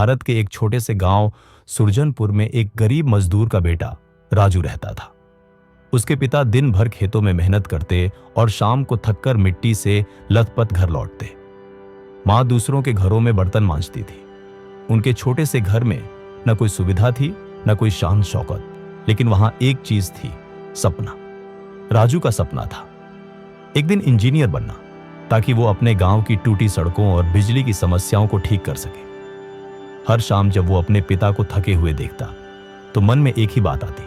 भारत के एक छोटे से गांव सुरजनपुर में एक गरीब मजदूर का बेटा राजू रहता था। उसके पिता दिन भर खेतों में मेहनत करते और शाम को थककर मिट्टी से लथपथ घर लौटते। माँ दूसरों के घरों में बर्तन मांजती थी। उनके छोटे से घर में न कोई सुविधा थी, न कोई शान शौकत, लेकिन वहां एक चीज थी, सपना। राजू का सपना था एक दिन इंजीनियर बनना, ताकि वो अपने गांव की टूटी सड़कों और बिजली की समस्याओं को ठीक कर सके। हर शाम जब वो अपने पिता को थके हुए देखता तो मन में एक ही बात आती,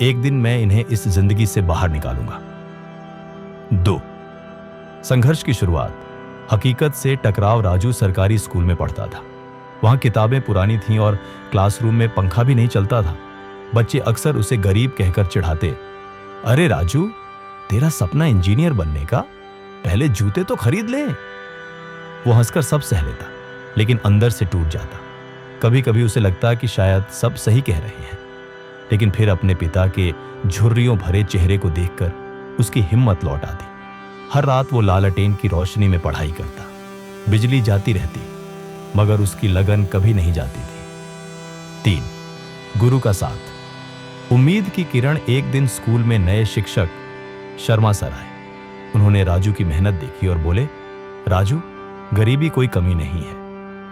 एक दिन मैं इन्हें इस जिंदगी से बाहर निकालूंगा। 2 संघर्ष की शुरुआत। हकीकत से टकराव। राजू सरकारी स्कूल में पढ़ता था। वहां किताबें पुरानी थीं और क्लासरूम में पंखा भी नहीं चलता था। बच्चे अक्सर उसे गरीब कहकर चिढ़ाते, अरे राजू, तेरा सपना इंजीनियर बनने का, पहले जूते तो खरीद ले। वो हंसकर सब सह लेता, लेकिन अंदर से टूट जाता। कभी कभी उसे लगता कि शायद सब सही कह रहे हैं, लेकिन फिर अपने पिता के झुर्रियों भरे चेहरे को देखकर उसकी हिम्मत लौट आती। हर रात वो लालटेन की रोशनी में पढ़ाई करता। बिजली जाती रहती, मगर उसकी लगन कभी नहीं जाती थी। 3 गुरु का साथ। उम्मीद की किरण। एक दिन स्कूल में नए शिक्षक शर्मा सर आए। उन्होंने राजू की मेहनत देखी और बोले, राजू, गरीबी कोई कमी नहीं है।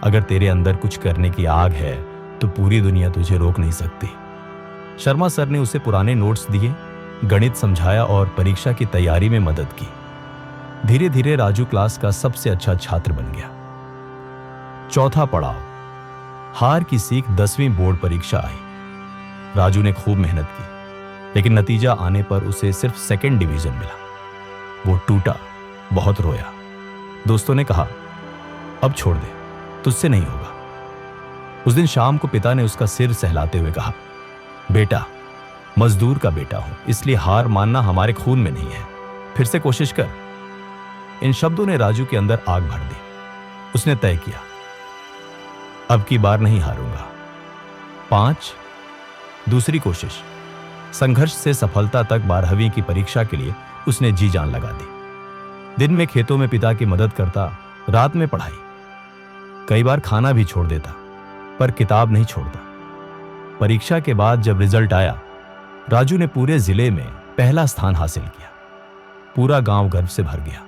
अगर तेरे अंदर कुछ करने की आग है तो पूरी दुनिया तुझे रोक नहीं सकती। शर्मा सर ने उसे पुराने नोट्स दिए, गणित समझाया और परीक्षा की तैयारी में मदद की। धीरे धीरे राजू क्लास का सबसे अच्छा छात्र बन गया। 4था पड़ाव। हार की सीख। 10वीं बोर्ड परीक्षा आई। राजू ने खूब मेहनत की, लेकिन नतीजा आने पर उसे सिर्फ 2nd डिवीजन मिला। वो टूटा, बहुत रोया। दोस्तों ने कहा, अब छोड़ दे, तुझसे नहीं होगा। उस दिन शाम को पिता ने उसका सिर सहलाते हुए कहा, बेटा, मजदूर का बेटा हूं, इसलिए हार मानना हमारे खून में नहीं है, फिर से कोशिश कर। इन शब्दों ने राजू के अंदर आग भर दी। उसने तय किया, अब की बार नहीं हारूंगा। 5 दूसरी कोशिश। संघर्ष से सफलता तक। 12वीं की परीक्षा के लिए उसने जी जान लगा दी। दिन में खेतों में पिता की मदद करता, रात में पढ़ाई। कई बार खाना भी छोड़ देता, पर किताब नहीं छोड़ता। परीक्षा के बाद जब रिजल्ट आया, राजू ने पूरे जिले में पहला स्थान हासिल किया। पूरा गांव गर्व से भर गया।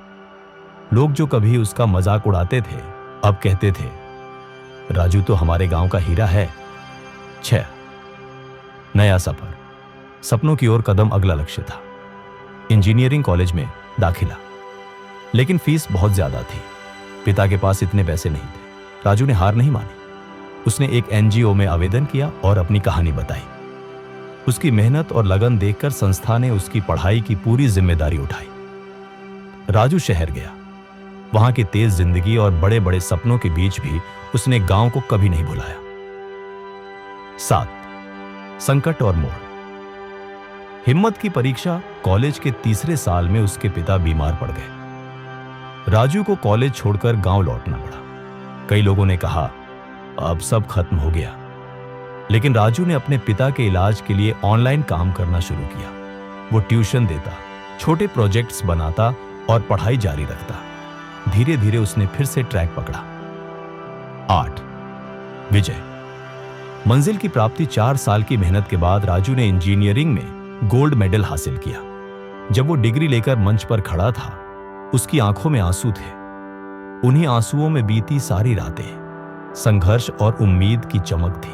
लोग जो कभी उसका मजाक उड़ाते थे, अब कहते थे, राजू तो हमारे गांव का हीरा है। 6 नया सफर। सपनों की ओर कदम। अगला लक्ष्य था इंजीनियरिंग कॉलेज में दाखिला, लेकिन फीस बहुत ज्यादा थी। पिता के पास इतने पैसे नहीं थे। राजू ने हार नहीं मानी। उसने एक NGO में आवेदन किया और अपनी कहानी बताई। उसकी मेहनत और लगन देखकर संस्था ने उसकी पढ़ाई की पूरी जिम्मेदारी उठाई। राजू शहर गया। वहां की तेज जिंदगी और बड़े बड़े सपनों के बीच भी उसने गांव को कभी नहीं भुलाया। 7 संकट और मोड़। हिम्मत की परीक्षा। कॉलेज के 3रे साल में उसके पिता बीमार पड़ गए। राजू को कॉलेज छोड़कर गांव लौटना पड़ा। कई लोगों ने कहा, अब सब खत्म हो गया, लेकिन राजू ने अपने पिता के इलाज के लिए ऑनलाइन काम करना शुरू किया। वो ट्यूशन देता, छोटे प्रोजेक्ट्स बनाता और पढ़ाई जारी रखता। धीरे धीरे उसने फिर से ट्रैक पकड़ा। 8 विजय। मंजिल की प्राप्ति। 4 साल की मेहनत के बाद राजू ने इंजीनियरिंग में गोल्ड मेडल हासिल किया। जब वो डिग्री लेकर मंच पर खड़ा था, उसकी आंखों में आंसू थे। उन्हीं आंसुओं में बीती सारी रातें संघर्ष और उम्मीद की चमक थी।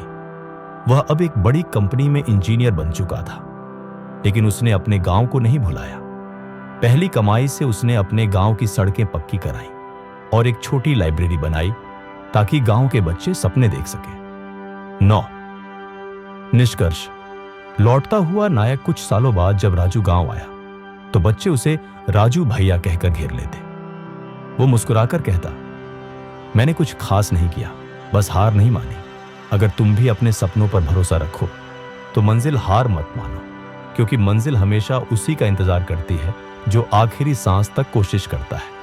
वह अब एक बड़ी कंपनी में इंजीनियर बन चुका था, लेकिन उसने अपने गांव को नहीं भुलाया। पहली कमाई से उसने अपने गांव की सड़कें पक्की कराई और एक छोटी लाइब्रेरी बनाई, ताकि गांव के बच्चे सपने देख सकें। 9 निष्कर्ष। लौटता हुआ नायक। कुछ सालों बाद जब राजू गांव आया, तो बच्चे उसे राजू भैया कहकर घेर लेते। वो मुस्कुराकर कहता, मैंने कुछ खास नहीं किया, बस हार नहीं मानी। अगर तुम भी अपने सपनों पर भरोसा रखो तो मंजिल हार मत मानो, क्योंकि मंजिल हमेशा उसी का इंतजार करती है जो आखिरी सांस तक कोशिश करता है।